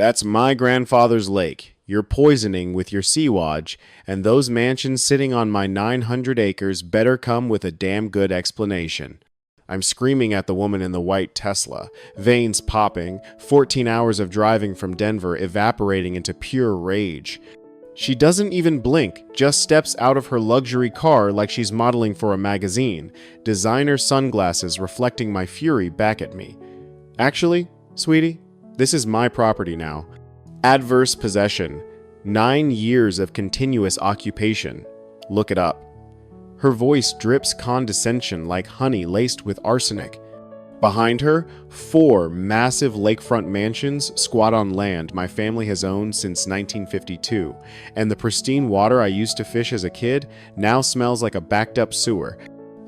That's my grandfather's lake. You're poisoning with your Sea-Watch, and those mansions sitting on my 900 acres better come with a damn good explanation. I'm screaming at the woman in the white Tesla, veins popping, 14 hours of driving from Denver evaporating into pure rage. She doesn't even blink, just steps out of her luxury car like she's modeling for a magazine, designer sunglasses reflecting my fury back at me. Actually, sweetie, this is my property now. Adverse possession. 9 years of continuous occupation. Look it up. Her voice drips condescension like honey laced with arsenic. Behind her, 4 massive lakefront mansions squat on land my family has owned since 1952, and the pristine water I used to fish as a kid now smells like a backed-up sewer.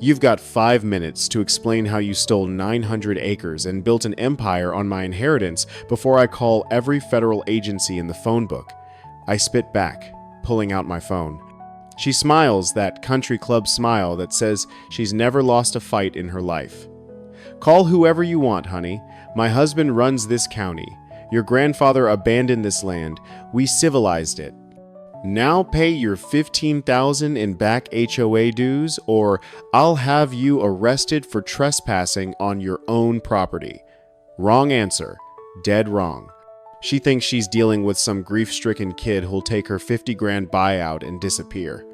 You've got 5 minutes to explain how you stole 900 acres and built an empire on my inheritance before I call every federal agency in the phone book. I spit back, pulling out my phone. She smiles that country club smile that says she's never lost a fight in her life. Call whoever you want, honey. My husband runs this county. Your grandfather abandoned this land. We civilized it. Now pay your $15,000 in back HOA dues, or I'll have you arrested for trespassing on your own property. Wrong answer. Dead wrong. She thinks she's dealing with some grief-stricken kid who'll take her 50 grand buyout and disappear.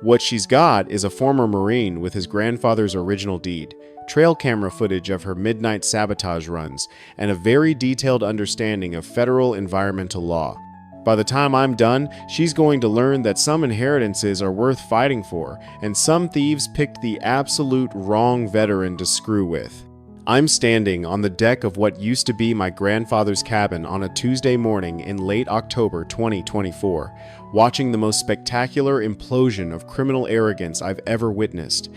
What she's got is a former Marine with his grandfather's original deed, trail camera footage of her midnight sabotage runs, and a very detailed understanding of federal environmental law. By the time I'm done, she's going to learn that some inheritances are worth fighting for, and some thieves picked the absolute wrong veteran to screw with. I'm standing on the deck of what used to be my grandfather's cabin on a Tuesday morning in late October 2024, watching the most spectacular implosion of criminal arrogance I've ever witnessed.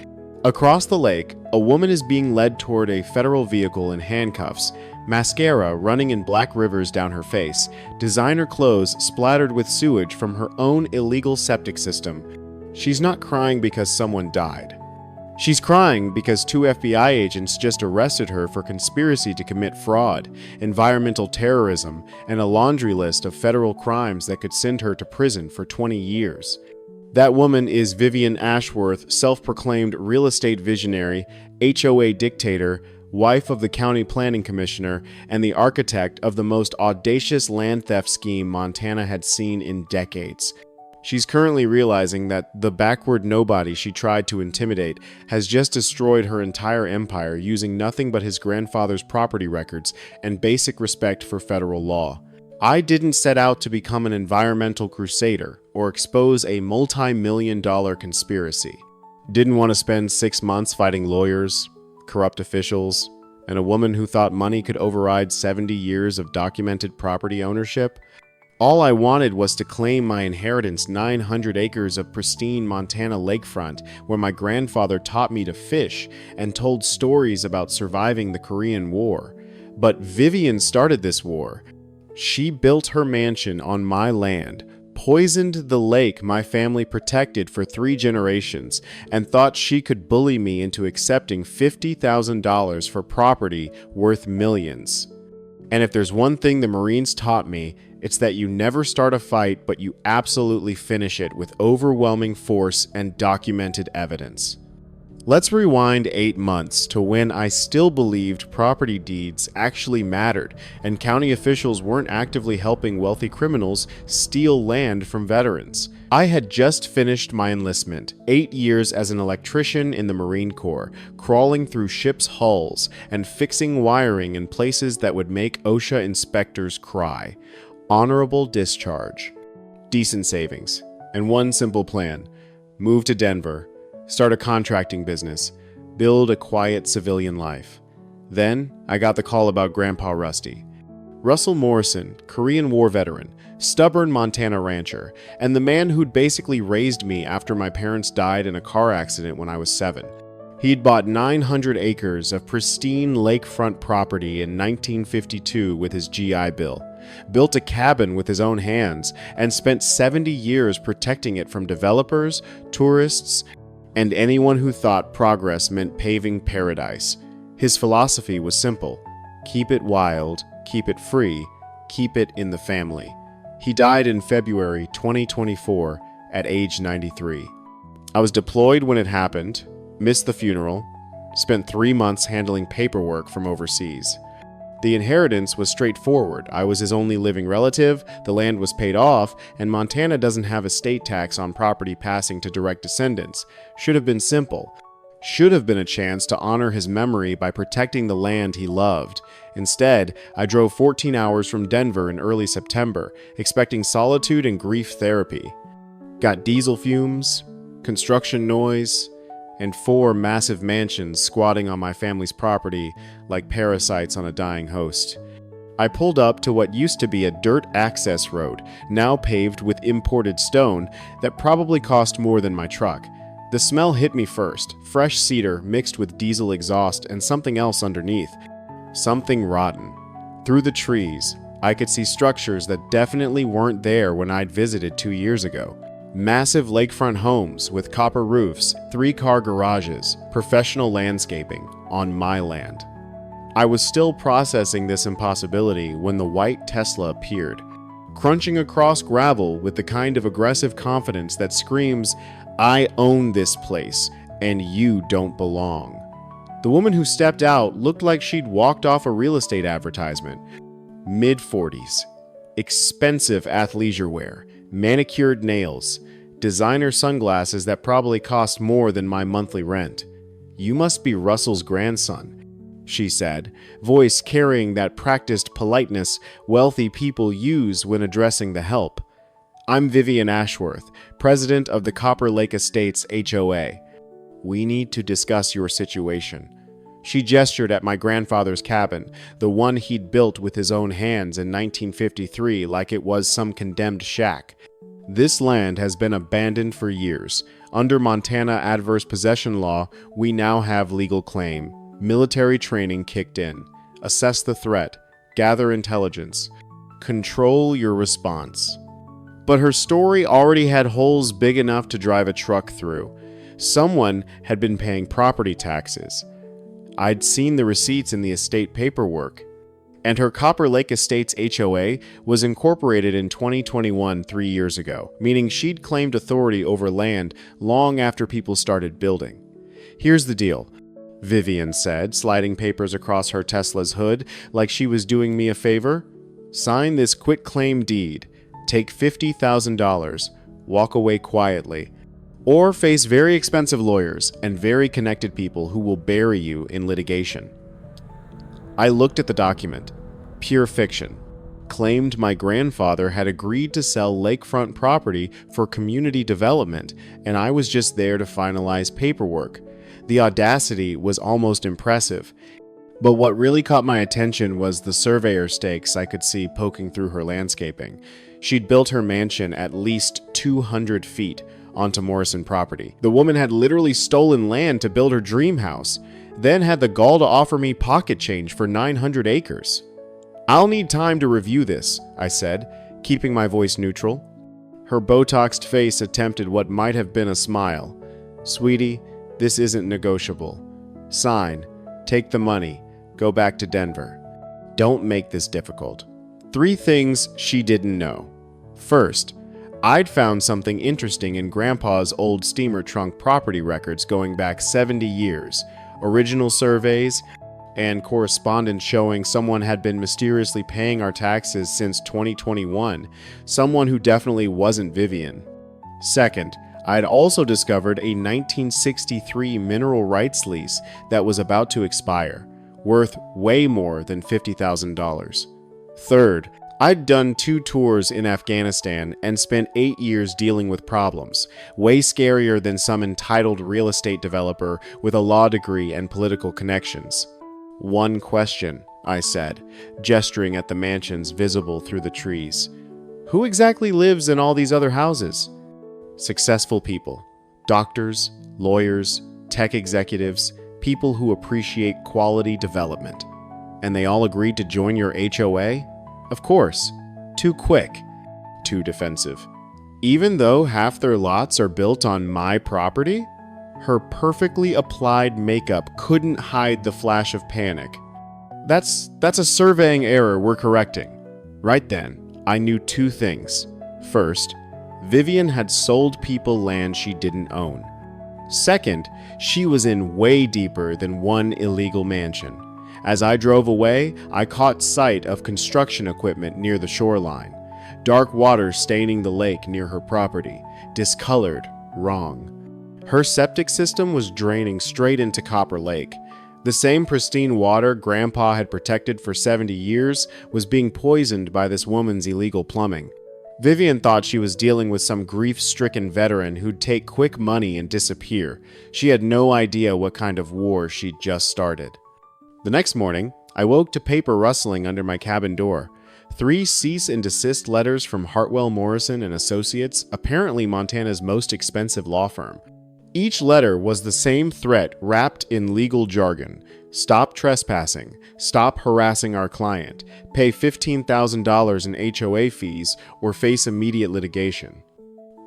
Across the lake, a woman is being led toward a federal vehicle in handcuffs, mascara running in black rivers down her face, designer clothes splattered with sewage from her own illegal septic system. She's not crying because someone died. She's crying because 2 FBI agents just arrested her for conspiracy to commit fraud, environmental terrorism, and a laundry list of federal crimes that could send her to prison for 20 years. That woman is Vivian Ashworth, self-proclaimed real estate visionary, HOA dictator, wife of the county planning commissioner, and the architect of the most audacious land theft scheme Montana had seen in decades. She's currently realizing that the backward nobody she tried to intimidate has just destroyed her entire empire using nothing but his grandfather's property records and basic respect for federal law. I didn't set out to become an environmental crusader or expose a multi-million-dollar conspiracy. Didn't want to spend 6 months fighting lawyers, corrupt officials, and a woman who thought money could override 70 years of documented property ownership. All I wanted was to claim my inheritance, 900 acres of pristine Montana lakefront where my grandfather taught me to fish and told stories about surviving the Korean War. But Vivian started this war. She built her mansion on my land, poisoned the lake my family protected for 3 generations, and thought she could bully me into accepting $50,000 for property worth millions. And if there's one thing the Marines taught me, it's that you never start a fight, but you absolutely finish it with overwhelming force and documented evidence. Let's rewind 8 months to when I still believed property deeds actually mattered and county officials weren't actively helping wealthy criminals steal land from veterans. I had just finished my enlistment, 8 years as an electrician in the Marine Corps, crawling through ships' hulls and fixing wiring in places that would make OSHA inspectors cry. Honorable discharge, decent savings, and one simple plan: move to Denver, start a contracting business, build a quiet civilian life. Then I got the call about Grandpa Rusty. Russell Morrison, Korean War veteran, stubborn Montana rancher, and the man who'd basically raised me after my parents died in a car accident when I was 7. He'd bought 900 acres of pristine lakefront property in 1952 with his GI Bill, built a cabin with his own hands, and spent 70 years protecting it from developers, tourists, and anyone who thought progress meant paving paradise. His philosophy was simple: keep it wild, keep it free, keep it in the family. He died in February 2024 at age 93. I was deployed when it happened, missed the funeral, spent 3 months handling paperwork from overseas. The inheritance was straightforward. I was his only living relative, the land was paid off, and Montana doesn't have estate tax on property passing to direct descendants. Should have been simple. Should have been a chance to honor his memory by protecting the land he loved. Instead, I drove 14 hours from Denver in early September, expecting solitude and grief therapy. Got diesel fumes, construction noise, and 4 massive mansions squatting on my family's property like parasites on a dying host. I pulled up to what used to be a dirt access road, now paved with imported stone that probably cost more than my truck. The smell hit me first, fresh cedar mixed with diesel exhaust and something else underneath. Something rotten. Through the trees, I could see structures that definitely weren't there when I'd visited 2 years ago. Massive lakefront homes with copper roofs, 3-car garages, professional landscaping on my land. I was still processing this impossibility when the white Tesla appeared, crunching across gravel with the kind of aggressive confidence that screams, "I own this place, and you don't belong." The woman who stepped out looked like she'd walked off a real estate advertisement. Mid-40s, expensive athleisure wear, manicured nails, designer sunglasses that probably cost more than my monthly rent. "You must be Russell's grandson," she said, voice carrying that practiced politeness wealthy people use when addressing the help. "I'm Vivian Ashworth, president of the Copper Lake Estates HOA. We need to discuss your situation." She gestured at my grandfather's cabin, the one he'd built with his own hands in 1953 like it was some condemned shack. "This land has been abandoned for years. Under Montana adverse possession law, we now have legal claim. Military training kicked in. Assess the threat. Gather intelligence. Control your response." But her story already had holes big enough to drive a truck through. Someone had been paying property taxes. I'd seen the receipts in the estate paperwork. And her Copper Lake Estates HOA was incorporated in 2021, 3 years ago, meaning she'd claimed authority over land long after people started building. "Here's the deal," Vivian said, sliding papers across her Tesla's hood like she was doing me a favor. "Sign this quitclaim deed, take $50,000, walk away quietly, or face very expensive lawyers and very connected people who will bury you in litigation." I looked at the document. Pure fiction. Claimed my grandfather had agreed to sell lakefront property for community development, and I was just there to finalize paperwork. The audacity was almost impressive. But what really caught my attention was the surveyor stakes I could see poking through her landscaping. She'd built her mansion at least 200 feet onto Morrison property. The woman had literally stolen land to build her dream house, then had the gall to offer me pocket change for 900 acres. "I'll need time to review this," I said, keeping my voice neutral. Her Botoxed face attempted what might have been a smile. "Sweetie, this isn't negotiable. Sign, take the money, go back to Denver. Don't make this difficult." 3 things she didn't know. First, I'd found something interesting in Grandpa's old steamer trunk property records going back 70 years, original surveys, and correspondence showing someone had been mysteriously paying our taxes since 2021, someone who definitely wasn't Vivian. Second, I'd also discovered a 1963 mineral rights lease that was about to expire, worth way more than $50,000. Third, I'd done 2 tours in Afghanistan and spent 8 years dealing with problems, way scarier than some entitled real estate developer with a law degree and political connections. "One question," I said, gesturing at the mansions visible through the trees. "Who exactly lives in all these other houses?" "Successful people. Doctors, lawyers, tech executives, people who appreciate quality development." "And they all agreed to join your HOA?" "Of course. Too quick. Too defensive. Even though half their lots are built on my property?" Her perfectly applied makeup couldn't hide the flash of panic. That's a surveying error we're correcting." Right then, I knew two things. First, Vivian had sold people land she didn't own. Second, she was in way deeper than one illegal mansion. As I drove away, I caught sight of construction equipment near the shoreline. Dark water staining the lake near her property, discolored, wrong. Her septic system was draining straight into Copper Lake. The same pristine water Grandpa had protected for 70 years was being poisoned by this woman's illegal plumbing. Vivian thought she was dealing with some grief-stricken veteran who'd take quick money and disappear. She had no idea what kind of war she'd just started. The next morning, I woke to paper rustling under my cabin door. 3 cease and desist letters from Hartwell Morrison and Associates, apparently Montana's most expensive law firm. Each letter was the same threat wrapped in legal jargon. Stop trespassing. Stop harassing our client. Pay $15,000 in HOA fees or face immediate litigation.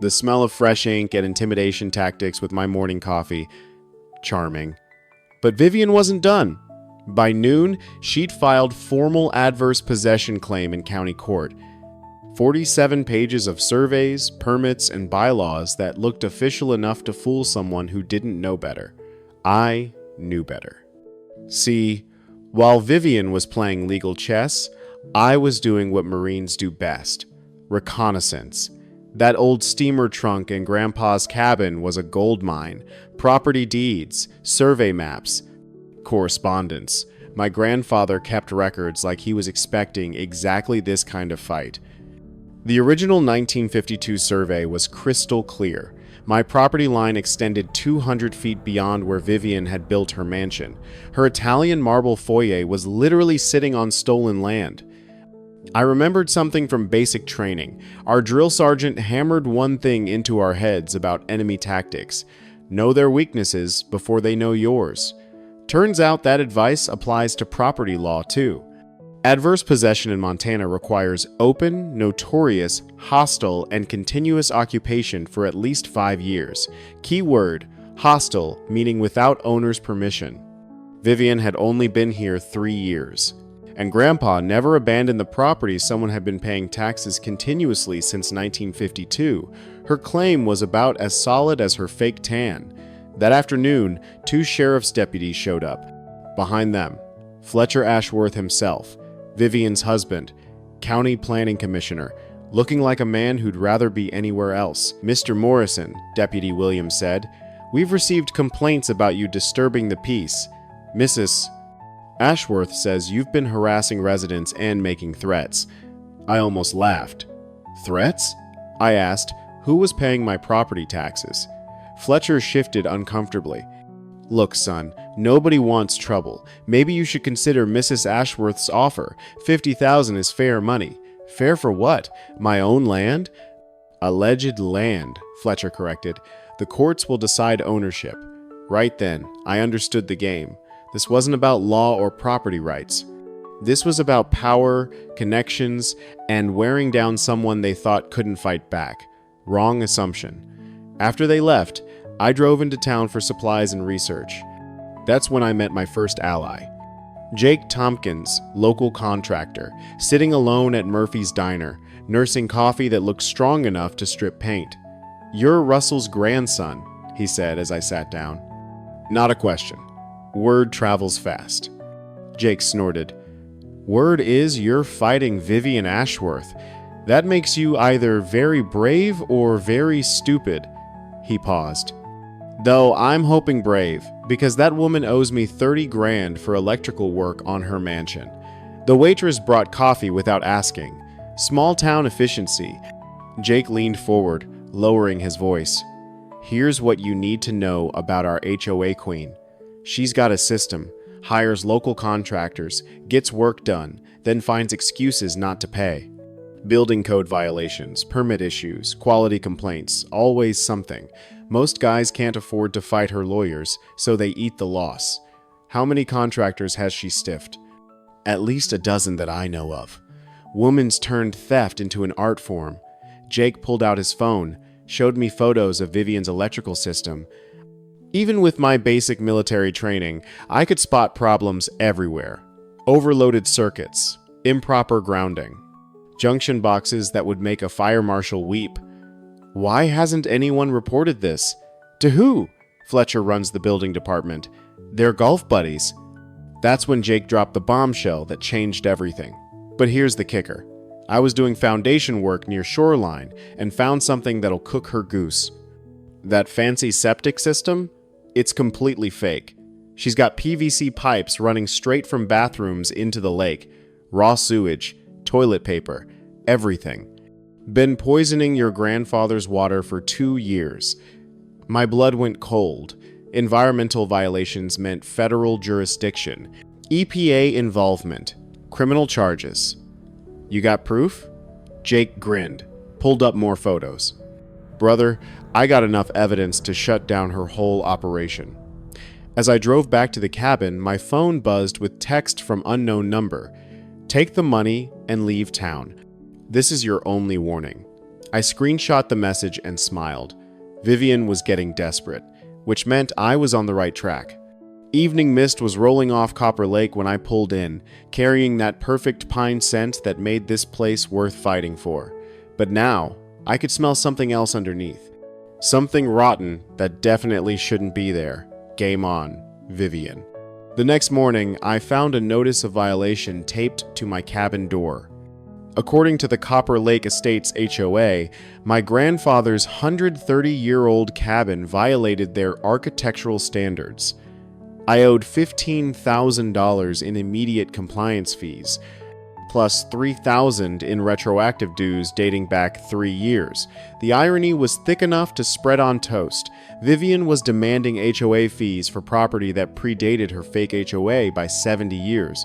The smell of fresh ink and intimidation tactics with my morning coffee. Charming. But Vivian wasn't done. By noon, she'd filed formal adverse possession claim in county court. 47 pages of surveys, permits, and bylaws that looked official enough to fool someone who didn't know better. I knew better. See, while Vivian was playing legal chess, I was doing what Marines do best: reconnaissance. That old steamer trunk in Grandpa's cabin was a gold mine. Property deeds, survey maps, correspondence. My grandfather kept records like he was expecting exactly this kind of fight. The original 1952 survey was crystal clear. My property line extended 200 feet beyond where Vivian had built her mansion. Her Italian marble foyer was literally sitting on stolen land. I remembered something from basic training. Our drill sergeant hammered one thing into our heads about enemy tactics: know their weaknesses before they know yours. Turns out that advice applies to property law too. Adverse possession in Montana requires open, notorious, hostile, and continuous occupation for at least 5 years. Key word: hostile, meaning without owner's permission. Vivian had only been here 3 years. And Grandpa never abandoned the property someone had been paying taxes continuously since 1952. Her claim was about as solid as her fake tan. That afternoon, 2 sheriff's deputies showed up. Behind them, Fletcher Ashworth himself, Vivian's husband, county planning commissioner, looking like a man who'd rather be anywhere else. "Mr. Morrison," Deputy Williams said, "we've received complaints about you disturbing the peace. Mrs. Ashworth says you've been harassing residents and making threats." I almost laughed. "Threats?" I asked, who was paying my property taxes. Fletcher shifted uncomfortably. "Look, son, nobody wants trouble. Maybe you should consider Mrs. Ashworth's offer. $50,000 is fair money." "Fair for what? My own land?" "Alleged land," Fletcher corrected. "The courts will decide ownership." Right then, I understood the game. This wasn't about law or property rights. This was about power, connections, and wearing down someone they thought couldn't fight back. Wrong assumption. After they left, I drove into town for supplies and research. That's when I met my first ally. Jake Tompkins, local contractor, sitting alone at Murphy's Diner, nursing coffee that looked strong enough to strip paint. "You're Russell's grandson," he said as I sat down. "Not a question. Word travels fast." Jake snorted. "Word is you're fighting Vivian Ashworth. That makes you either very brave or very stupid." He paused. "Though I'm hoping brave, because that woman owes me 30 grand for electrical work on her mansion. The waitress brought coffee without asking. Small town efficiency." Jake leaned forward, lowering his voice. "Here's what you need to know about our HOA queen. She's got a system, hires local contractors, gets work done, then finds excuses not to pay. Building code violations, permit issues, quality complaints, always something. Most guys can't afford to fight her lawyers, so they eat the loss. How many contractors has she stiffed?" "At least a dozen that I know of. Woman's turned theft into an art form." Jake pulled out his phone, showed me photos of Vivian's electrical system. Even with my basic military training, I could spot problems everywhere. Overloaded circuits, improper grounding. junction boxes that would make a fire marshal weep. Why hasn't anyone reported this? To who? Fletcher runs the building department. They're golf buddies. That's when Jake dropped the bombshell that changed everything. But here's the kicker. I was doing foundation work near Shoreline and found something that'll cook her goose. That fancy septic system? It's completely fake. She's got PVC pipes running straight from bathrooms into the lake. Raw sewage, toilet paper, everything. Been poisoning your grandfather's water for 2 years. My blood went cold. Environmental violations meant federal jurisdiction. EPA involvement. Criminal charges. You got proof? Jake grinned, pulled up more photos. Brother, I got enough evidence to shut down her whole operation. As I drove back to the cabin, my phone buzzed with text from unknown number. Take the money and leave town. This is your only warning. I screenshot the message and smiled. Vivian was getting desperate, which meant I was on the right track. Evening mist was rolling off Copper Lake when I pulled in, carrying that perfect pine scent that made this place worth fighting for. But now, I could smell something else underneath. Something rotten that definitely shouldn't be there. Game on, Vivian. The next morning, I found a notice of violation taped to my cabin door. According to the Copper Lake Estates HOA, my grandfather's 130-year-old cabin violated their architectural standards. I owed $15,000 in immediate compliance fees, plus $3,000 in retroactive dues dating back 3 years. The irony was thick enough to spread on toast. Vivian was demanding HOA fees for property that predated her fake HOA by 70 years.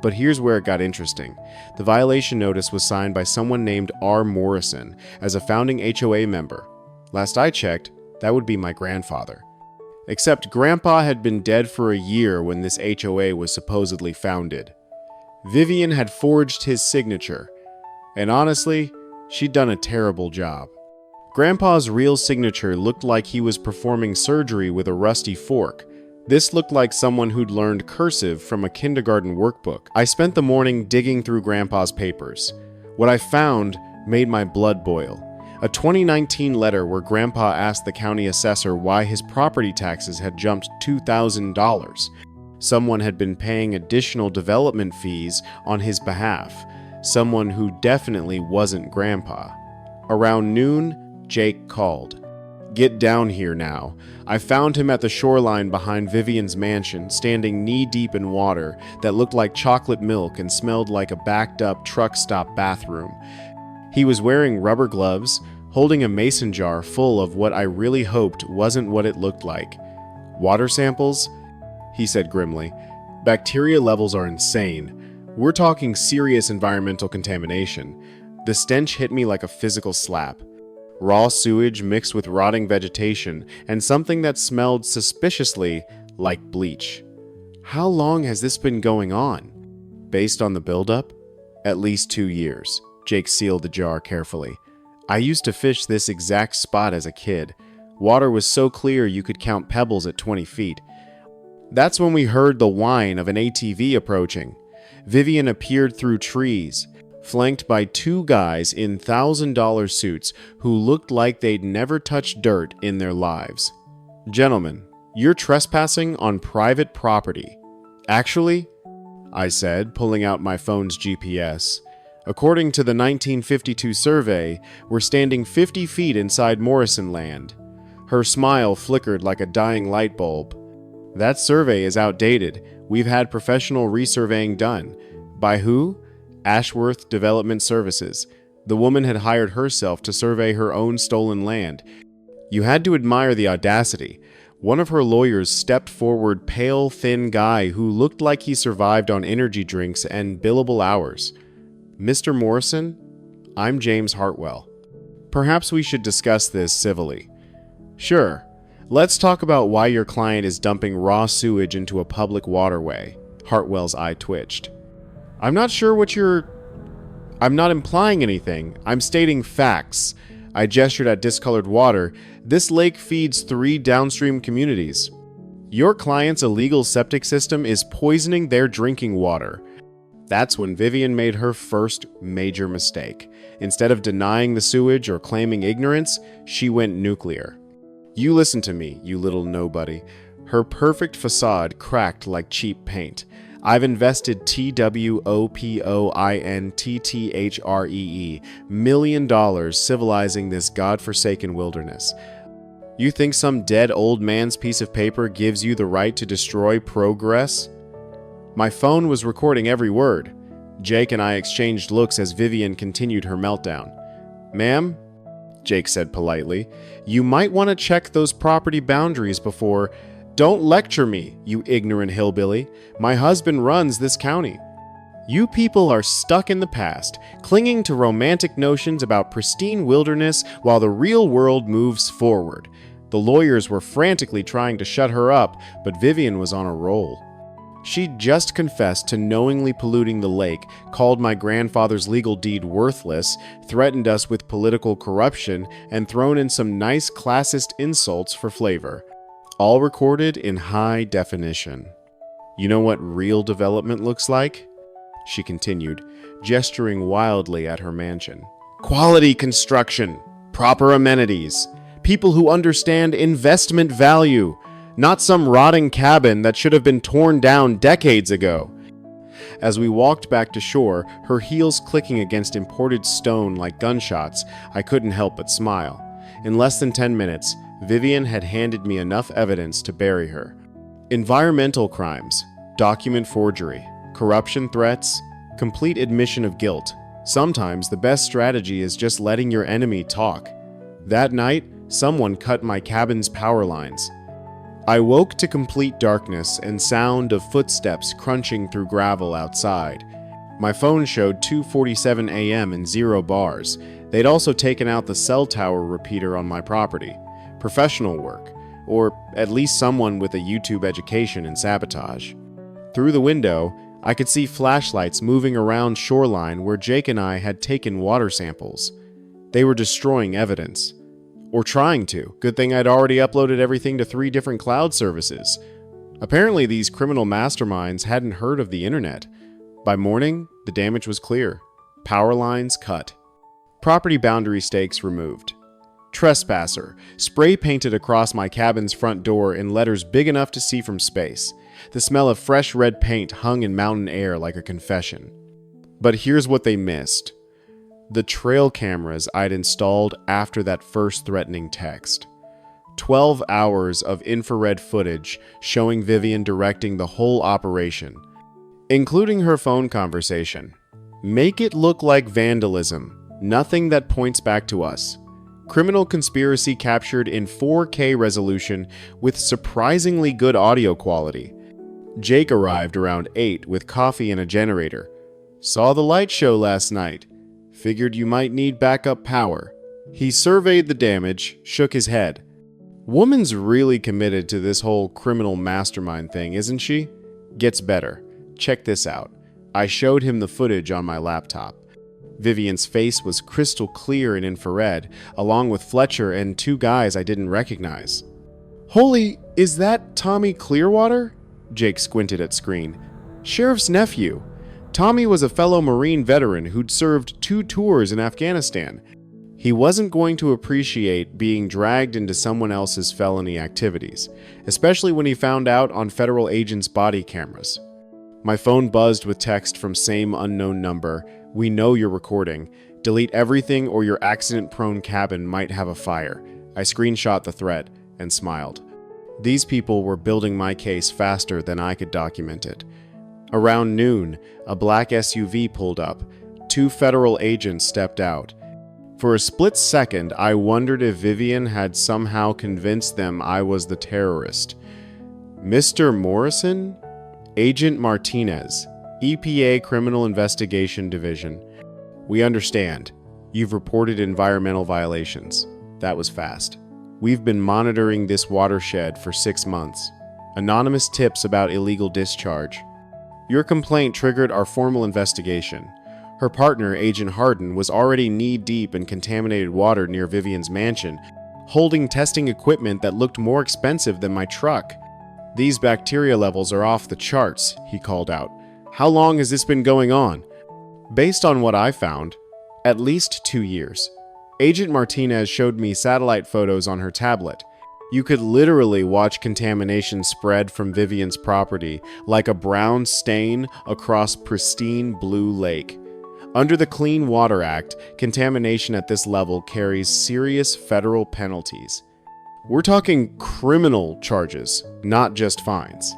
But here's where it got interesting. The violation notice was signed by someone named R. Morrison as a founding HOA member. Last I checked, that would be my grandfather. Except Grandpa had been dead for a year when this HOA was supposedly founded. Vivian had forged his signature, and honestly, she'd done a terrible job. Grandpa's real signature looked like he was performing surgery with a rusty fork. This looked like someone who'd learned cursive from a kindergarten workbook. I spent the morning digging through Grandpa's papers. What I found made my blood boil. A 2019 letter where Grandpa asked the county assessor why his property taxes had jumped $2,000. Someone had been paying additional development fees on his behalf. Someone who definitely wasn't Grandpa. Around noon, Jake called. Get down here now. I found him at the shoreline behind Vivian's mansion, standing knee-deep in water that looked like chocolate milk and smelled like a backed-up truck stop bathroom. He was wearing rubber gloves, holding a mason jar full of what I really hoped wasn't what it looked like. Water samples? He said grimly. Bacteria levels are insane. We're talking serious environmental contamination. The stench hit me like a physical slap. Raw sewage mixed with rotting vegetation and something that smelled suspiciously like bleach. How long has this been going on? Based on the buildup? At least 2 years. Jake sealed the jar carefully. I used to fish this exact spot as a kid. Water was so clear you could count pebbles at 20 feet. That's when we heard the whine of an ATV approaching. Vivian appeared through trees, flanked by 2 guys in $1,000 suits who looked like they'd never touched dirt in their lives. Gentlemen, you're trespassing on private property. Actually, I said, pulling out my phone's GPS. According to the 1952 survey, we're standing 50 feet inside Morrison land. Her smile flickered like a dying light bulb. That survey is outdated. We've had professional resurveying done. By who? Ashworth Development Services. The woman had hired herself to survey her own stolen land. You had to admire the audacity. One of her lawyers stepped forward, pale, thin guy who looked like he survived on energy drinks and billable hours. Mr. Morrison, I'm James Hartwell. Perhaps we should discuss this civilly. Sure. Let's talk about why your client is dumping raw sewage into a public waterway. Hartwell's eye twitched. I'm not implying anything. I'm stating facts. I gestured at discolored water. This lake feeds 3 downstream communities. Your client's illegal septic system is poisoning their drinking water. That's when Vivian made her first major mistake. Instead of denying the sewage or claiming ignorance, she went nuclear. You listen to me, you little nobody. Her perfect facade cracked like cheap paint. I've invested $2,000,000,000 million civilizing this godforsaken wilderness. You think some dead old man's piece of paper gives you the right to destroy progress? My phone was recording every word. Jake and I exchanged looks as Vivian continued her meltdown. "Ma'am," Jake said politely, "you might want to check those property boundaries before... Don't lecture me, you ignorant hillbilly. My husband runs this county." You people are stuck in the past, clinging to romantic notions about pristine wilderness while the real world moves forward. The lawyers were frantically trying to shut her up, but Vivian was on a roll. She'd just confessed to knowingly polluting the lake, called my grandfather's legal deed worthless, threatened us with political corruption, and thrown in some nice classist insults for flavor. All recorded in high definition. You know what real development looks like? She continued, gesturing wildly at her mansion. Quality construction, proper amenities, people who understand investment value, not some rotting cabin that should have been torn down decades ago. As we walked back to shore, her heels clicking against imported stone like gunshots, I couldn't help but smile. In less than 10 minutes, Vivian had handed me enough evidence to bury her. Environmental crimes, document forgery, corruption threats, complete admission of guilt. Sometimes the best strategy is just letting your enemy talk. That night, someone cut my cabin's power lines. I woke to complete darkness and sound of footsteps crunching through gravel outside. My phone showed 2:47 a.m. and 0 bars. They'd also taken out the cell tower repeater on my property. Professional work, or at least someone with a YouTube education in sabotage. Through the window, I could see flashlights moving around shoreline where Jake and I had taken water samples. They were destroying evidence. Or trying to. Good thing I'd already uploaded everything to 3 different cloud services. Apparently these criminal masterminds hadn't heard of the internet. By morning, the damage was clear. Power lines cut. Property boundary stakes removed. Trespasser, spray painted across my cabin's front door in letters big enough to see from space. The smell of fresh red paint hung in mountain air like a confession. But here's what they missed. The trail cameras I'd installed after that first threatening text. 12 hours of infrared footage showing Vivian directing the whole operation, including her phone conversation. Make it look like vandalism, nothing that points back to us. Criminal conspiracy captured in 4K resolution with surprisingly good audio quality. Jake arrived around 8 with coffee and a generator. Saw the light show last night. Figured you might need backup power. He surveyed the damage, shook his head. Woman's really committed to this whole criminal mastermind thing, isn't she? Gets better. Check this out. I showed him the footage on my laptop. Vivian's face was crystal clear in infrared, along with Fletcher and 2 guys I didn't recognize. Holy, is that Tommy Clearwater? Jake squinted at screen. Sheriff's nephew. Tommy was a fellow Marine veteran who'd served 2 tours in Afghanistan. He wasn't going to appreciate being dragged into someone else's felony activities, especially when he found out on federal agents' body cameras. My phone buzzed with text from same unknown number. We know you're recording. Delete everything or your accident-prone cabin might have a fire. I screenshot the threat and smiled. These people were building my case faster than I could document it. Around noon, a black SUV pulled up. 2 federal agents stepped out. For a split second, I wondered if Vivian had somehow convinced them I was the terrorist. Mr. Morrison? Agent Martinez, EPA Criminal Investigation Division. We understand. You've reported environmental violations. That was fast. We've been monitoring this watershed for 6 months. Anonymous tips about illegal discharge. Your complaint triggered our formal investigation. Her partner, Agent Harden, was already knee-deep in contaminated water near Vivian's mansion, holding testing equipment that looked more expensive than my truck. These bacteria levels are off the charts, he called out. How long has this been going on? Based on what I found, at least 2 years. Agent Martinez showed me satellite photos on her tablet. You could literally watch contamination spread from Vivian's property like a brown stain across pristine blue lake. Under the Clean Water Act, contamination at this level carries serious federal penalties. We're talking criminal charges, not just fines.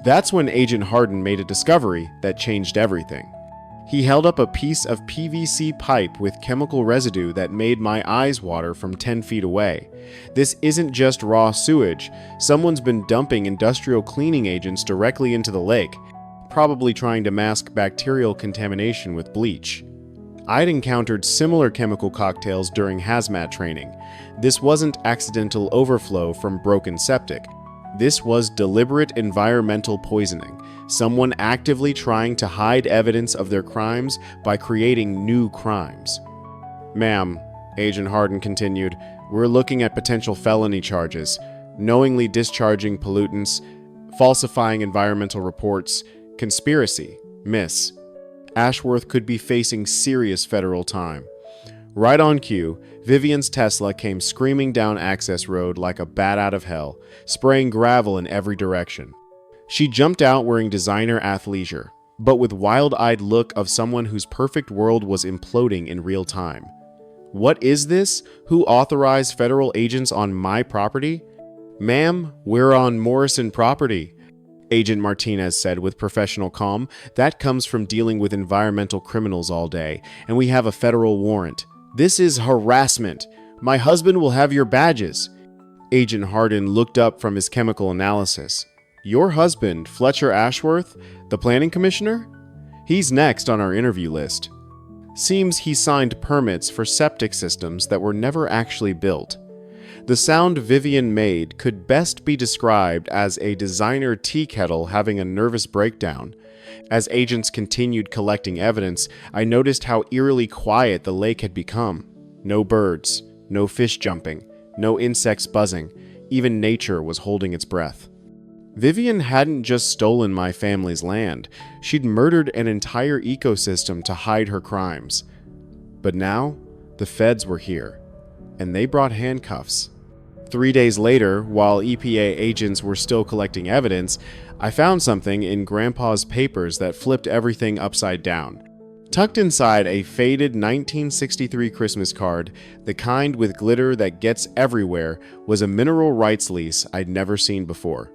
That's when Agent Harden made a discovery that changed everything. He held up a piece of PVC pipe with chemical residue that made my eyes water from 10 feet away. This isn't just raw sewage. Someone's been dumping industrial cleaning agents directly into the lake, probably trying to mask bacterial contamination with bleach. I'd encountered similar chemical cocktails during hazmat training. This wasn't accidental overflow from broken septic. This was deliberate environmental poisoning, someone actively trying to hide evidence of their crimes by creating new crimes. Ma'am, Agent Harden continued, we're looking at potential felony charges, knowingly discharging pollutants, falsifying environmental reports, conspiracy, miss. Ashworth could be facing serious federal time. Right on cue, Vivian's Tesla came screaming down Access Road like a bat out of hell, spraying gravel in every direction. She jumped out wearing designer athleisure, but with wild-eyed look of someone whose perfect world was imploding in real time. What is this? Who authorized federal agents on my property? Ma'am, we're on Morrison property, Agent Martinez said with professional calm. That comes from dealing with environmental criminals all day, and we have a federal warrant. This is harassment. My husband will have your badges. Agent Harden looked up from his chemical analysis. Your husband, Fletcher Ashworth, the planning commissioner? He's next on our interview list. Seems he signed permits for septic systems that were never actually built. The sound Vivian made could best be described as a designer tea kettle having a nervous breakdown. As agents continued collecting evidence, I noticed how eerily quiet the lake had become. No birds, no fish jumping, no insects buzzing. Even nature was holding its breath. Vivian hadn't just stolen my family's land. She'd murdered an entire ecosystem to hide her crimes. But now, the feds were here, and they brought handcuffs. 3 days later, while EPA agents were still collecting evidence, I found something in Grandpa's papers that flipped everything upside down. Tucked inside a faded 1963 Christmas card, the kind with glitter that gets everywhere, was a mineral rights lease I'd never seen before.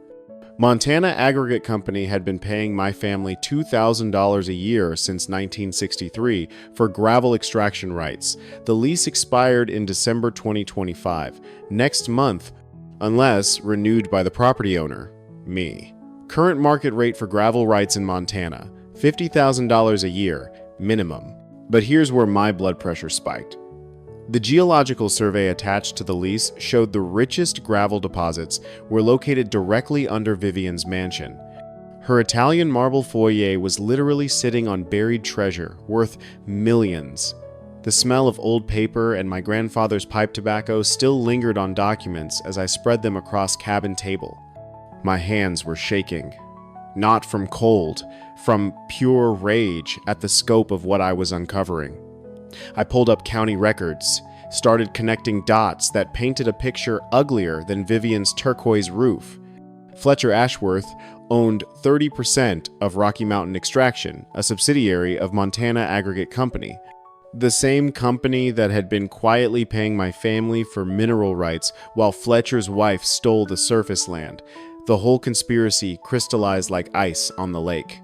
Montana Aggregate Company had been paying my family $2,000 a year since 1963 for gravel extraction rights. The lease expired in December 2025, next month, unless renewed by the property owner, me. Current market rate for gravel rights in Montana, $50,000 a year, minimum. But here's where my blood pressure spiked. The geological survey attached to the lease showed the richest gravel deposits were located directly under Vivian's mansion. Her Italian marble foyer was literally sitting on buried treasure worth millions. The smell of old paper and my grandfather's pipe tobacco still lingered on documents as I spread them across cabin table. My hands were shaking. Not from cold, from pure rage at the scope of what I was uncovering. I pulled up county records, started connecting dots that painted a picture uglier than Vivian's turquoise roof. Fletcher Ashworth owned 30% of Rocky Mountain Extraction, a subsidiary of Montana Aggregate Company, the same company that had been quietly paying my family for mineral rights while Fletcher's wife stole the surface land. The whole conspiracy crystallized like ice on the lake.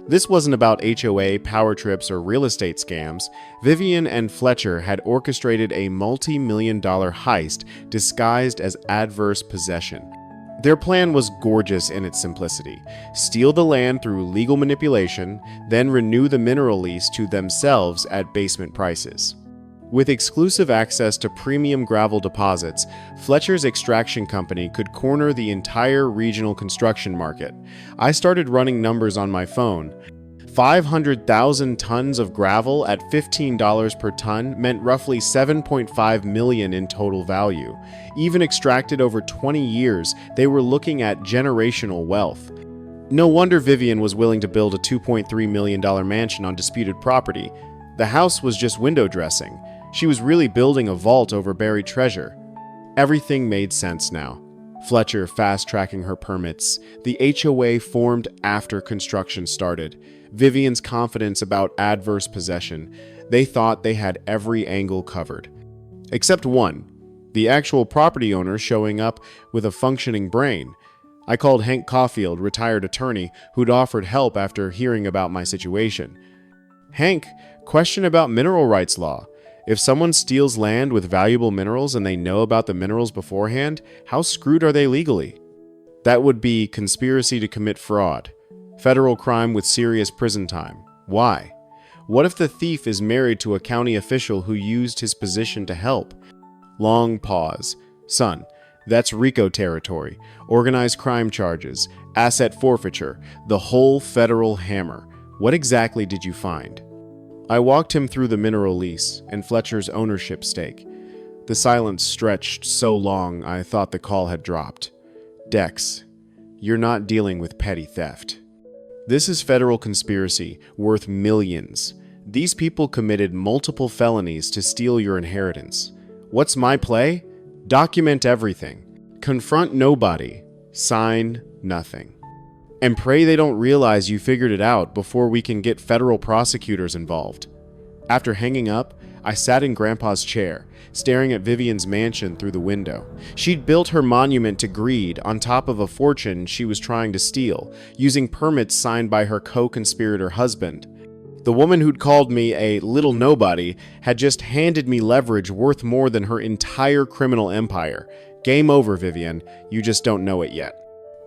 This wasn't about HOA, power trips, or real estate scams. Vivian and Fletcher had orchestrated a multi-million-dollar heist disguised as adverse possession. Their plan was gorgeous in its simplicity. Steal the land through legal manipulation, then renew the mineral lease to themselves at basement prices. With exclusive access to premium gravel deposits, Fletcher's extraction company could corner the entire regional construction market. I started running numbers on my phone. 500,000 tons of gravel at $15 per ton meant roughly $7.5 million in total value. Even extracted over 20 years, they were looking at generational wealth. No wonder Vivian was willing to build a $2.3 million mansion on disputed property. The house was just window dressing. She was really building a vault over buried treasure. Everything made sense now. Fletcher fast-tracking her permits. The HOA formed after construction started. Vivian's confidence about adverse possession. They thought they had every angle covered. Except one. The actual property owner showing up with a functioning brain. I called Hank Caulfield, retired attorney, who'd offered help after hearing about my situation. Hank, question about mineral rights law. If someone steals land with valuable minerals and they know about the minerals beforehand, how screwed are they legally? That would be conspiracy to commit fraud. Federal crime with serious prison time. Why? What if the thief is married to a county official who used his position to help? Long pause. Son, that's RICO territory. Organized crime charges, asset forfeiture, the whole federal hammer. What exactly did you find? I walked him through the mineral lease and Fletcher's ownership stake. The silence stretched so long I thought the call had dropped. Dex, you're not dealing with petty theft. This is federal conspiracy worth millions. These people committed multiple felonies to steal your inheritance. What's my play? Document everything. Confront nobody. Sign nothing. And pray they don't realize you figured it out before we can get federal prosecutors involved. After hanging up, I sat in Grandpa's chair, staring at Vivian's mansion through the window. She'd built her monument to greed on top of a fortune she was trying to steal, using permits signed by her co-conspirator husband. The woman who'd called me a little nobody had just handed me leverage worth more than her entire criminal empire. Game over, Vivian. You just don't know it yet.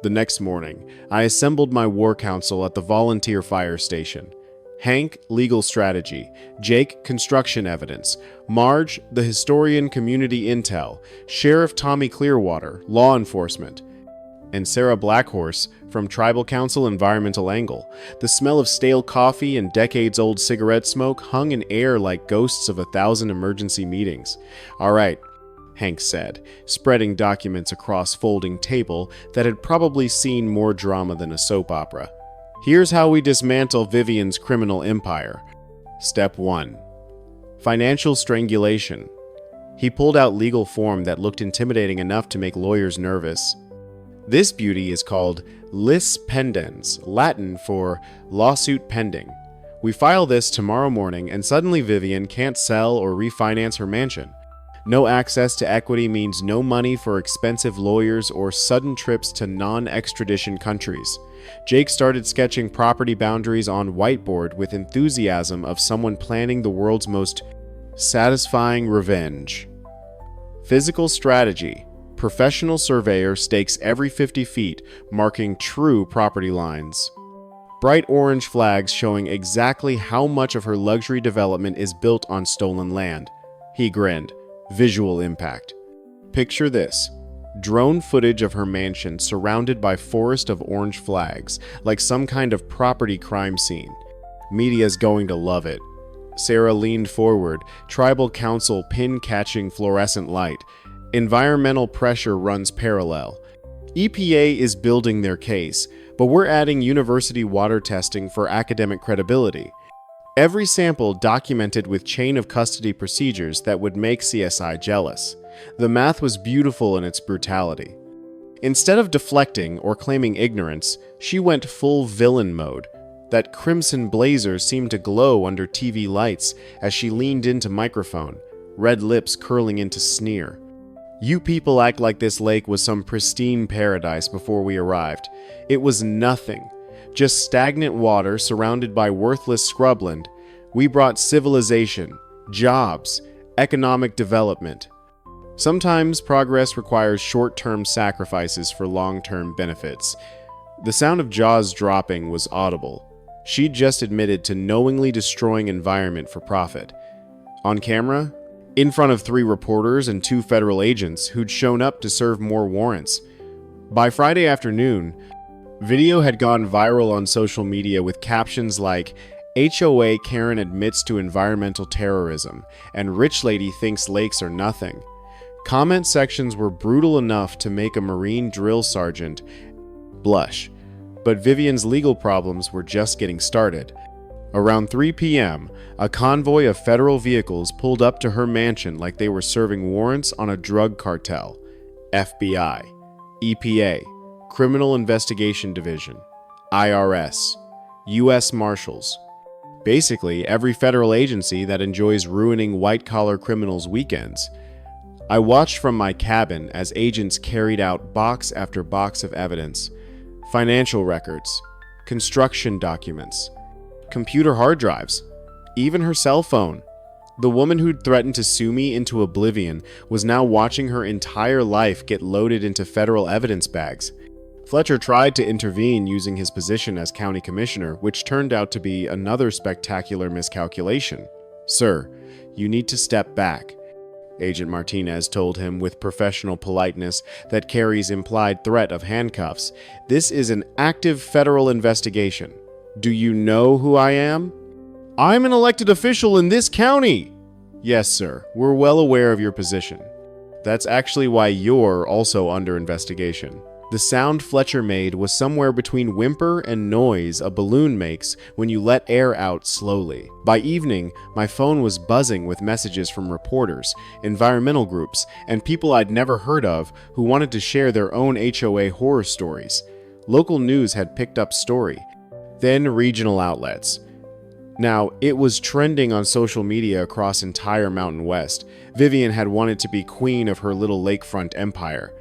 The next morning, I assembled my war council at the volunteer fire station. Hank, legal strategy. Jake, construction evidence. Marge, the historian, community intel. Sheriff Tommy Clearwater, law enforcement. And Sarah Blackhorse from Tribal Council environmental angle. The smell of stale coffee and decades-old cigarette smoke hung in air like ghosts of 1,000 emergency meetings. All right, Hank said, spreading documents across folding table that had probably seen more drama than a soap opera. Here's how we dismantle Vivian's criminal empire. Step 1. Financial strangulation. He pulled out legal form that looked intimidating enough to make lawyers nervous. This beauty is called lis pendens, Latin for lawsuit pending. We file this tomorrow morning and suddenly Vivian can't sell or refinance her mansion. No access to equity means no money for expensive lawyers or sudden trips to non-extradition countries. Jake started sketching property boundaries on whiteboard with enthusiasm of someone planning the world's most satisfying revenge. Physical strategy. Professional surveyor stakes every 50 feet, marking true property lines. Bright orange flags showing exactly how much of her luxury development is built on stolen land. He grinned. Visual impact. Picture this. Drone footage of her mansion surrounded by forest of orange flags, like some kind of property crime scene. Media's going to love it. Sarah leaned forward, tribal council pin-catching fluorescent light. Environmental pressure runs parallel. EPA is building their case, but we're adding university water testing for academic credibility. Every sample documented with chain of custody procedures that would make CSI jealous. The math was beautiful in its brutality. Instead of deflecting or claiming ignorance, she went full villain mode. That crimson blazer seemed to glow under TV lights as she leaned into microphone, red lips curling into sneer. You people act like this lake was some pristine paradise before we arrived. It was nothing. Just stagnant water surrounded by worthless scrubland. We brought civilization, jobs, economic development. Sometimes progress requires short-term sacrifices for long-term benefits. The sound of jaws dropping was audible. She'd just admitted to knowingly destroying environment for profit. On camera, in front of 3 reporters and 2 federal agents who'd shown up to serve more warrants. By Friday afternoon, video had gone viral on social media with captions like, HOA Karen admits to environmental terrorism, and rich lady thinks lakes are nothing. Comment sections were brutal enough to make a Marine drill sergeant blush. but Vivian's legal problems were just getting started. Around 3 p.m., a convoy of federal vehicles pulled up to her mansion like they were serving warrants on a drug cartel. FBI, EPA, Criminal Investigation Division, IRS, U.S. Marshals. Basically, every federal agency that enjoys ruining white-collar criminals' weekends. I watched from my cabin as agents carried out box after box of evidence. Financial records, construction documents, computer hard drives, even her cell phone. The woman who'd threatened to sue me into oblivion was now watching her entire life get loaded into federal evidence bags. Fletcher tried to intervene using his position as county commissioner, which turned out to be another spectacular miscalculation. "Sir, you need to step back," Agent Martinez told him with professional politeness that carries implied threat of handcuffs. "This is an active federal investigation. Do you know who I am?" "I'm an elected official in this county." "Yes, sir. We're well aware of your position. That's actually why you're also under investigation." The sound Fletcher made was somewhere between whimper and noise a balloon makes when you let air out slowly. By evening, my phone was buzzing with messages from reporters, environmental groups, and people I'd never heard of who wanted to share their own HOA horror stories. Local news had picked up story, then regional outlets. Now, it was trending on social media across entire Mountain West. Vivian had wanted to be queen of her little lakefront empire.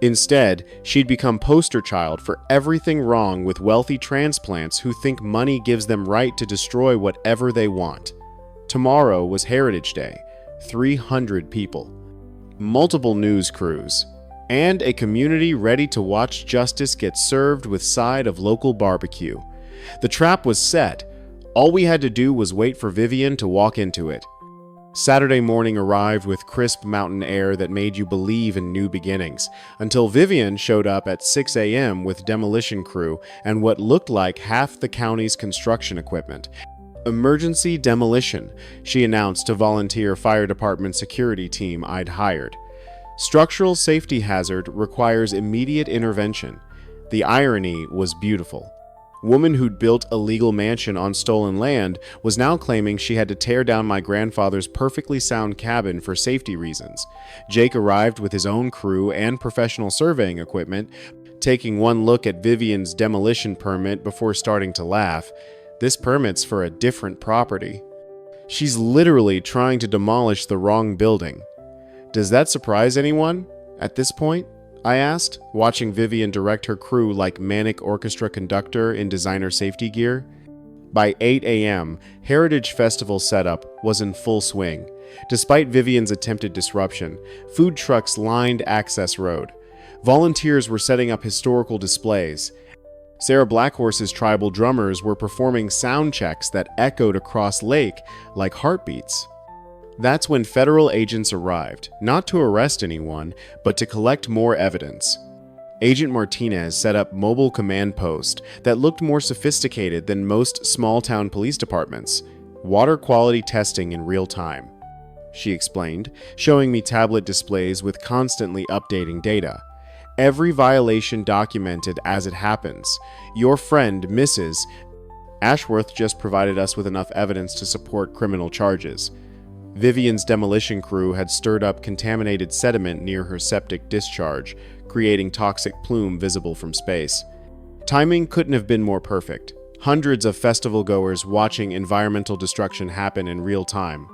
Instead, she'd become poster child for everything wrong with wealthy transplants who think money gives them right to destroy whatever they want. Tomorrow was Heritage Day, 300 people, multiple news crews, and a community ready to watch justice get served with side of local barbecue. The trap was set. All we had to do was wait for Vivian to walk into it. Saturday morning arrived with crisp mountain air that made you believe in new beginnings, until Vivian showed up at 6 a.m. with demolition crew and what looked like half the county's construction equipment. "Emergency demolition," she announced to volunteer fire department security team I'd hired. "Structural safety hazard requires immediate intervention." The irony was beautiful. Woman who'd built a legal mansion on stolen land was now claiming she had to tear down my grandfather's perfectly sound cabin for safety reasons. Jake arrived with his own crew and professional surveying equipment, taking one look at Vivian's demolition permit before starting to laugh. "This permit's for a different property. She's literally trying to demolish the wrong building." "Does that surprise anyone at this point?" I asked, watching Vivian direct her crew like manic orchestra conductor in designer safety gear. By 8 a.m., Heritage Festival setup was in full swing. Despite Vivian's attempted disruption, food trucks lined access road. Volunteers were setting up historical displays. Sarah Blackhorse's tribal drummers were performing sound checks that echoed across lake like heartbeats. That's when federal agents arrived, not to arrest anyone, but to collect more evidence. Agent Martinez set up mobile command post that looked more sophisticated than most small-town police departments. "Water quality testing in real time," she explained, showing me tablet displays with constantly updating data. "Every violation documented as it happens. Your friend, Mrs. Ashworth, just provided us with enough evidence to support criminal charges." Vivian's demolition crew had stirred up contaminated sediment near her septic discharge, creating toxic plume visible from space. Timing couldn't have been more perfect. Hundreds of festival goers watching environmental destruction happen in real time.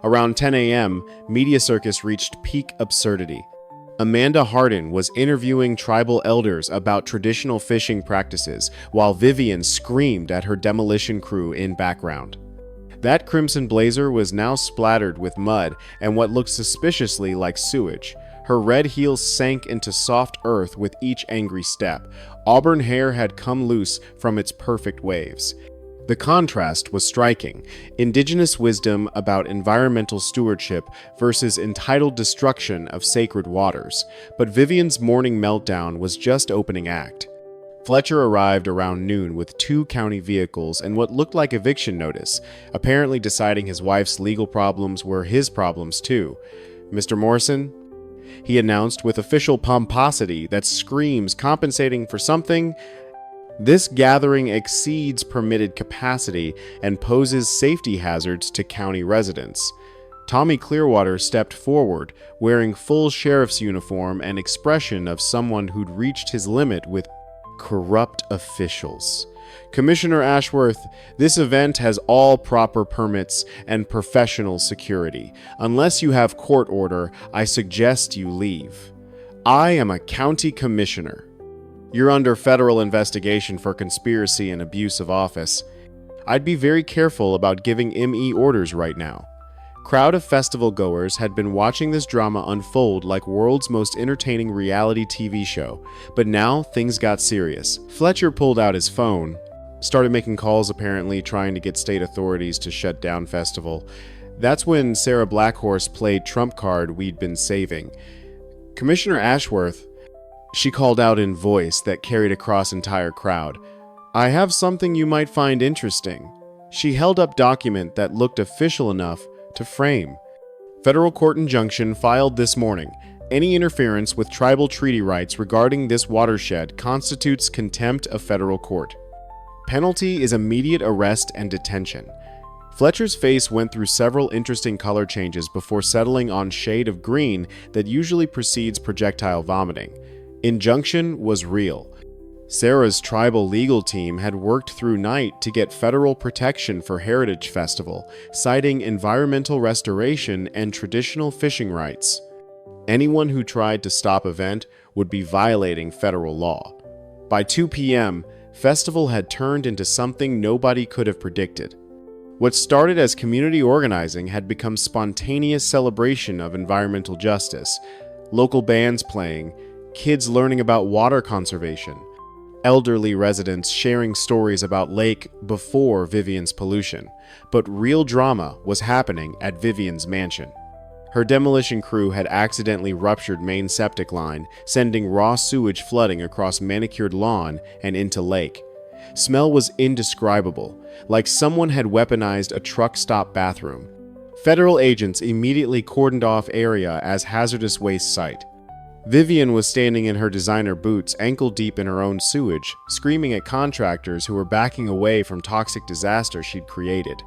Around 10 a.m., Media Circus reached peak absurdity. Amanda Hardin was interviewing tribal elders about traditional fishing practices, while Vivian screamed at her demolition crew in background. That crimson blazer was now splattered with mud and what looked suspiciously like sewage. Her red heels sank into soft earth with each angry step. Auburn hair had come loose from its perfect waves. The contrast was striking. Indigenous wisdom about environmental stewardship versus entitled destruction of sacred waters. But Vivian's morning meltdown was just opening act. Fletcher arrived around noon with 2 county vehicles and what looked like eviction notice, apparently deciding his wife's legal problems were his problems too. "Mr. Morrison," he announced with official pomposity that screams compensating for something This gathering exceeds permitted capacity and poses safety hazards to county residents. Tommy Clearwater stepped forward, wearing full sheriff's uniform and expression of someone who'd reached his limit with corrupt officials. Commissioner Ashworth, this event has all proper permits and professional security. Unless you have court order, I suggest you leave. I am a county commissioner. You're under federal investigation for conspiracy and abuse of office. I'd be very careful about giving ME orders right now. Crowd of festival goers had been watching this drama unfold like world's most entertaining reality TV show, but now things got serious. Fletcher pulled out his phone, started making calls apparently trying to get state authorities to shut down festival. That's when Sarah Blackhorse played trump card we'd been saving. Commissioner Ashworth, she called out in voice that carried across entire crowd. I have something you might find interesting. She held up document that looked official enough to frame. Federal court injunction filed this morning. Any interference with tribal treaty rights regarding this watershed constitutes contempt of federal court. Penalty is immediate arrest and detention. Fletcher's face went through several interesting color changes before settling on shade of green that usually precedes projectile vomiting. Injunction was real. Sarah's tribal legal team had worked through night to get federal protection for Heritage Festival, citing environmental restoration and traditional fishing rights. Anyone who tried to stop event would be violating federal law. By 2 p.m., Festival had turned into something nobody could have predicted. What started as community organizing had become spontaneous celebration of environmental justice, local bands playing, kids learning about water conservation, elderly residents sharing stories about lake before Vivian's pollution. But real drama was happening at Vivian's mansion. Her demolition crew had accidentally ruptured main septic line, sending raw sewage flooding across manicured lawn and into lake. Smell was indescribable, like someone had weaponized a truck stop bathroom. Federal agents immediately cordoned off area as hazardous waste site. Vivian was standing in her designer boots, ankle deep in her own sewage, screaming at contractors who were backing away from toxic disaster she'd created.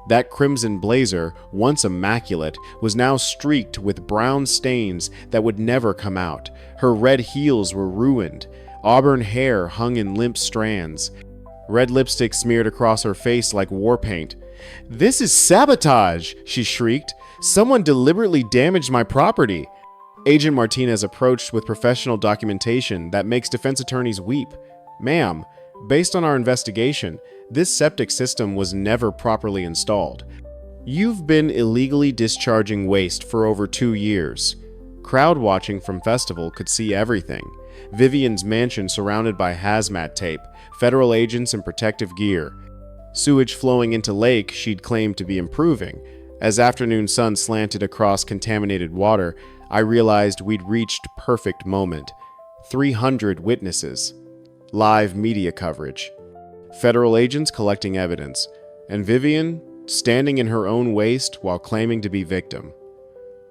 That crimson blazer, once immaculate, was now streaked with brown stains that would never come out. Her red heels were ruined. Auburn hair hung in limp strands. Red lipstick smeared across her face like war paint. "This is sabotage!" she shrieked. "Someone deliberately damaged my property." Agent Martinez approached with professional documentation that makes defense attorneys weep. "Ma'am, based on our investigation, this septic system was never properly installed. You've been illegally discharging waste for over 2 years." Crowd watching from Festival could see everything. Vivian's mansion surrounded by hazmat tape, federal agents in protective gear. Sewage flowing into lake she'd claimed to be improving. As afternoon sun slanted across contaminated water, I realized we'd reached perfect moment. 300 witnesses. Live media coverage. Federal agents collecting evidence. And Vivian standing in her own waste while claiming to be victim.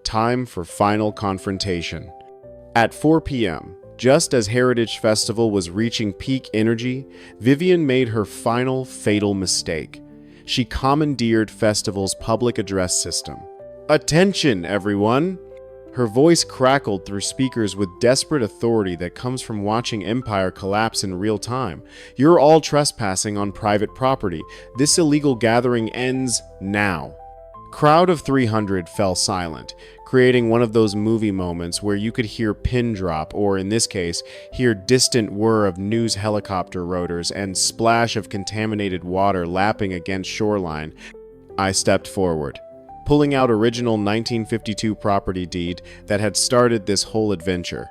Time for final confrontation. At 4 p.m., just as Heritage Festival was reaching peak energy, Vivian made her final fatal mistake. She commandeered Festival's public address system. "Attention, everyone!" Her voice crackled through speakers with desperate authority that comes from watching empire collapse in real time. "You're all trespassing on private property. This illegal gathering ends now." Crowd of 300 fell silent, creating one of those movie moments where you could hear pin drop, or in this case, hear distant whir of news helicopter rotors and splash of contaminated water lapping against shoreline. I stepped forward, pulling out original 1952 property deed that had started this whole adventure.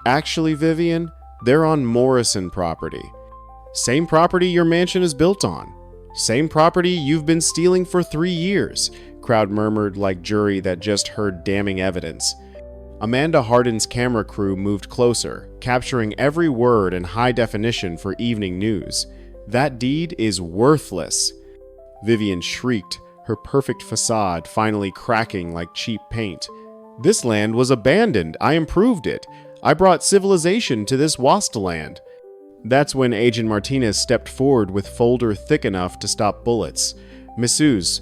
"Actually, Vivian, they're on Morrison property. Same property your mansion is built on. Same property you've been stealing for 3 years." Crowd murmured like jury that just heard damning evidence. Amanda Hardin's camera crew moved closer, capturing every word in high definition for evening news. "That deed is worthless." Vivian shrieked, her perfect facade finally cracking like cheap paint. "This land was abandoned. I improved it. I brought civilization to this wasteland." That's when Agent Martinez stepped forward with folder thick enough to stop bullets. Mrs.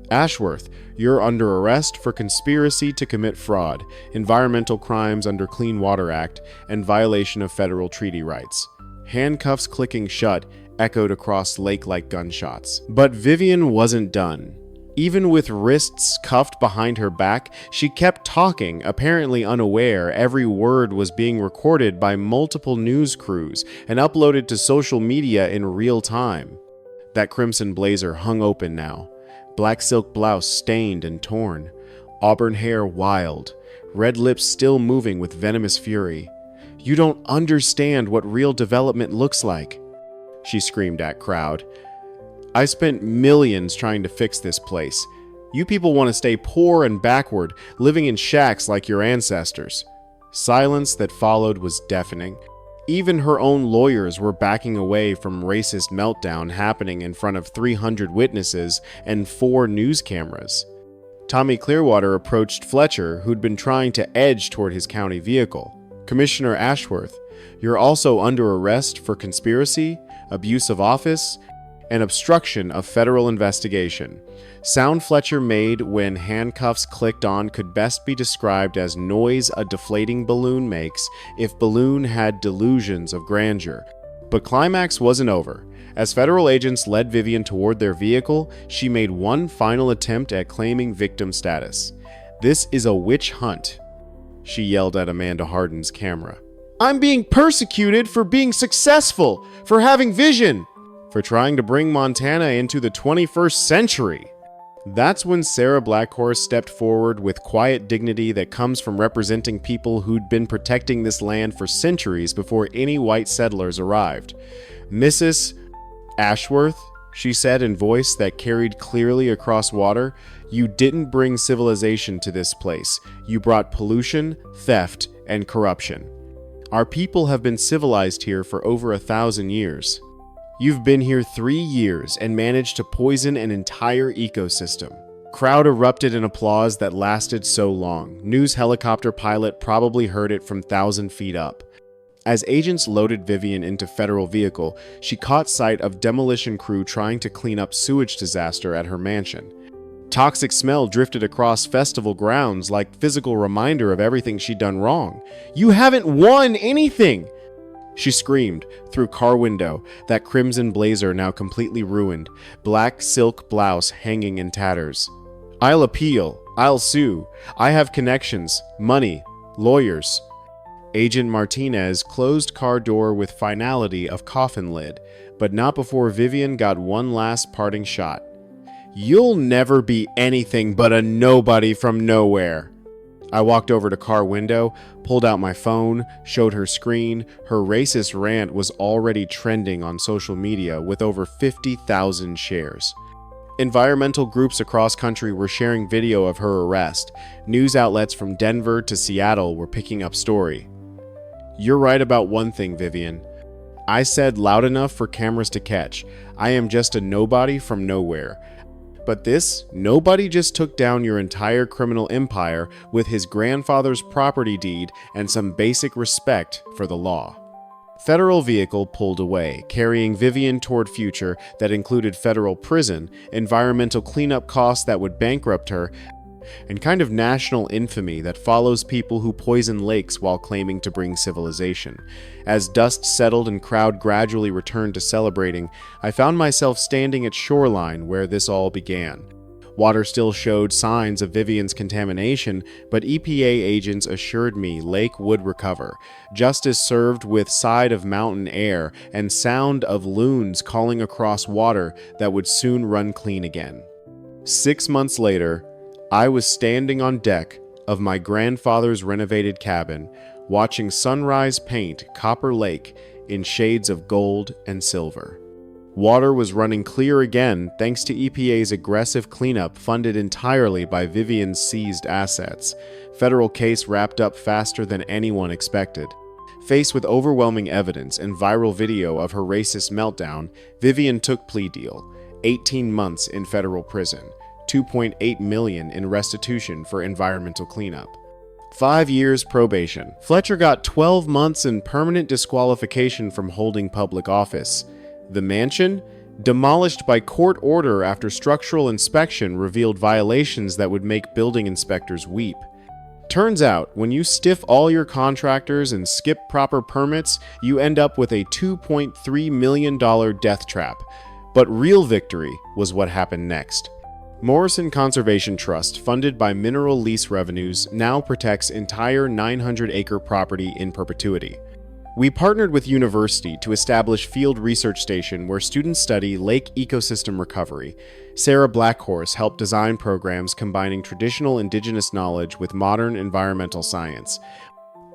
Ashworth, you're under arrest for conspiracy to commit fraud, environmental crimes under Clean Water Act, and violation of federal treaty rights. Handcuffs clicking shut echoed across lake like gunshots. But Vivian wasn't done. Even with wrists cuffed behind her back, she kept talking, apparently unaware every word was being recorded by multiple news crews and uploaded to social media in real time. That crimson blazer hung open now. Black silk blouse stained and torn. Auburn hair wild. Red lips still moving with venomous fury. "You don't understand what real development looks like," she screamed at crowd. "I spent millions trying to fix this place. You people want to stay poor and backward, living in shacks like your ancestors." Silence that followed was deafening. Even her own lawyers were backing away from racist meltdown happening in front of 300 witnesses and 4 news cameras. Tommy Clearwater approached Fletcher, who'd been trying to edge toward his county vehicle. "Commissioner Ashworth, you're also under arrest for conspiracy, abuse of office, and obstruction of federal investigation." Sound Fletcher made when handcuffs clicked on could best be described as noise a deflating balloon makes if balloon had delusions of grandeur. But climax wasn't over. As federal agents led Vivian toward their vehicle, she made one final attempt at claiming victim status. "This is a witch hunt," she yelled at Amanda Hardin's camera. "I'm being persecuted for being successful, for having vision, for trying to bring Montana into the 21st century." That's when Sarah Blackhorse stepped forward with quiet dignity that comes from representing people who'd been protecting this land for centuries before any white settlers arrived. "Mrs. Ashworth," she said in voice that carried clearly across water, "you didn't bring civilization to this place. You brought pollution, theft, and corruption. Our people have been civilized here for over 1,000 years. You've been here 3 years and managed to poison an entire ecosystem." Crowd erupted in applause that lasted so long. News helicopter pilot probably heard it from 1,000 feet up. As agents loaded Vivian into federal vehicle, she caught sight of demolition crew trying to clean up sewage disaster at her mansion. Toxic smell drifted across festival grounds like physical reminder of everything she'd done wrong. "You haven't won anything!" she screamed through car window, that crimson blazer now completely ruined, black silk blouse hanging in tatters. "I'll appeal. I'll sue. I have connections, money, lawyers." Agent Martinez closed car door with finality of coffin lid, but not before Vivian got one last parting shot. "You'll never be anything but a nobody from nowhere." I walked over to car window, pulled out my phone, showed her screen. Her racist rant was already trending on social media with over 50,000 shares. Environmental groups across country were sharing video of her arrest. News outlets from Denver to Seattle were picking up story. "You're right about one thing, Vivian. I said loud enough for cameras to catch. I am just a nobody from nowhere. But this nobody just took down your entire criminal empire with his grandfather's property deed and some basic respect for the law." Federal vehicle pulled away, carrying Vivian toward future that included federal prison, environmental cleanup costs that would bankrupt her, and kind of national infamy that follows people who poison lakes while claiming to bring civilization. As dust settled and crowd gradually returned to celebrating, I found myself standing at shoreline where this all began. Water still showed signs of Vivian's contamination, but EPA agents assured me lake would recover. Justice served with side of mountain air and sound of loons calling across water that would soon run clean again. 6 months later, I was standing on deck of my grandfather's renovated cabin, watching sunrise paint Copper Lake in shades of gold and silver. Water was running clear again thanks to EPA's aggressive cleanup funded entirely by Vivian's seized assets. Federal case wrapped up faster than anyone expected. Faced with overwhelming evidence and viral video of her racist meltdown, Vivian took plea deal, 18 months in federal prison. $2.8 million in restitution for environmental cleanup. 5 years probation. Fletcher got 12 months and permanent disqualification from holding public office. The mansion? Demolished by court order after structural inspection revealed violations that would make building inspectors weep. Turns out, when you stiff all your contractors and skip proper permits, you end up with a $2.3 million death trap. But real victory was what happened next. Morrison Conservation Trust, funded by mineral lease revenues, now protects entire 900-acre property in perpetuity. We partnered with university to establish field research station where students study lake ecosystem recovery. Sarah Blackhorse helped design programs combining traditional indigenous knowledge with modern environmental science.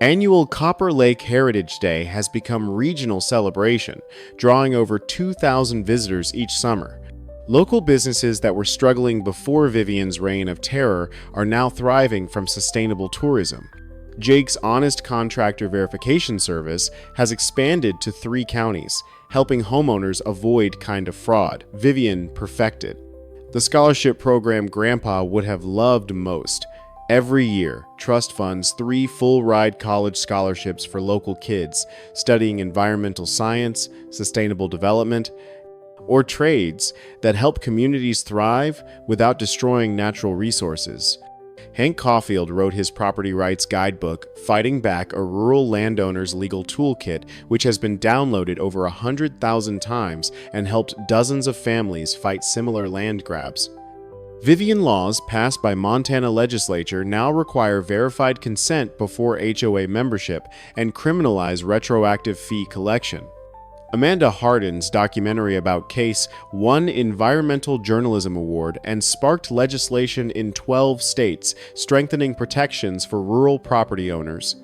Annual Copper Lake Heritage Day has become regional celebration, drawing over 2,000 visitors each summer. Local businesses that were struggling before Vivian's reign of terror are now thriving from sustainable tourism. Jake's Honest Contractor Verification Service has expanded to 3 counties, helping homeowners avoid kind of fraud. Vivian perfected. The scholarship program Grandpa would have loved most. Every year, Trust funds 3 full-ride college scholarships for local kids studying environmental science, sustainable development, or trades that help communities thrive without destroying natural resources. Hank Caulfield wrote his property rights guidebook, Fighting Back, a Rural Landowner's Legal Toolkit, which has been downloaded over 100,000 times and helped dozens of families fight similar land grabs. Vivian laws passed by Montana legislature now require verified consent before HOA membership and criminalize retroactive fee collection. Amanda Hardin's documentary about Case won Environmental Journalism Award and sparked legislation in 12 states, strengthening protections for rural property owners.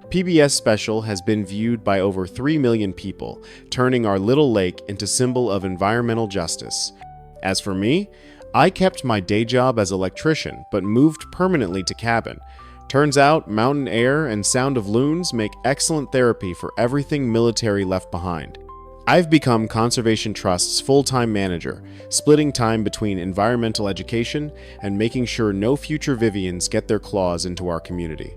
PBS special has been viewed by over 3 million people, turning our little lake into symbol of environmental justice. As for me, I kept my day job as electrician, but moved permanently to cabin. Turns out mountain air and sound of loons make excellent therapy for everything military left behind. I've become Conservation Trust's full-time manager, splitting time between environmental education and making sure no future Vivians get their claws into our community.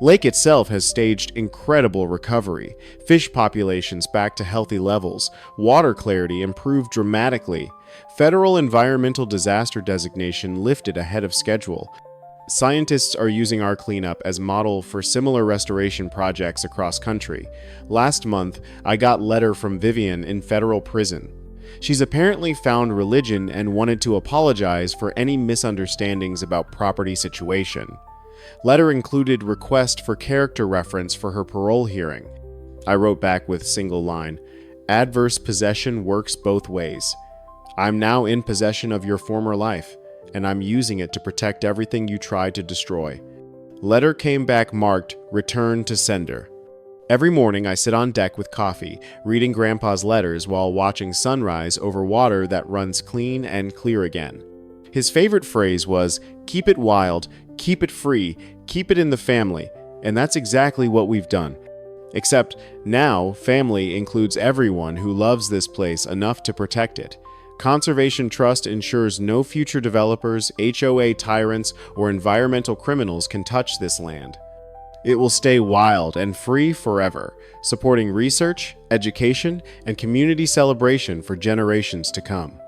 Lake itself has staged incredible recovery, fish populations back to healthy levels, water clarity improved dramatically, federal environmental disaster designation lifted ahead of schedule. Scientists are using our cleanup as model for similar restoration projects across country. Last month, I got a letter from Vivian in federal prison. She's apparently found religion and wanted to apologize for any misunderstandings about property situation. Letter included request for character reference for her parole hearing. I wrote back with single line, "Adverse possession works both ways. I'm now in possession of your former life, and I'm using it to protect everything you tried to destroy." Letter came back marked, "Return to sender." Every morning I sit on deck with coffee, reading Grandpa's letters while watching sunrise over water that runs clean and clear again. His favorite phrase was, "Keep it wild, keep it free, keep it in the family," and that's exactly what we've done. Except now, family includes everyone who loves this place enough to protect it. Conservation Trust ensures no future developers, HOA tyrants, or environmental criminals can touch this land. It will stay wild and free forever, supporting research, education, and community celebration for generations to come.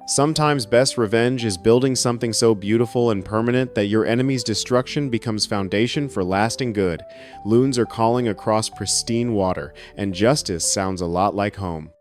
Sometimes best revenge is building something so beautiful and permanent that your enemy's destruction becomes foundation for lasting good. Loons are calling across pristine water, and justice sounds a lot like home.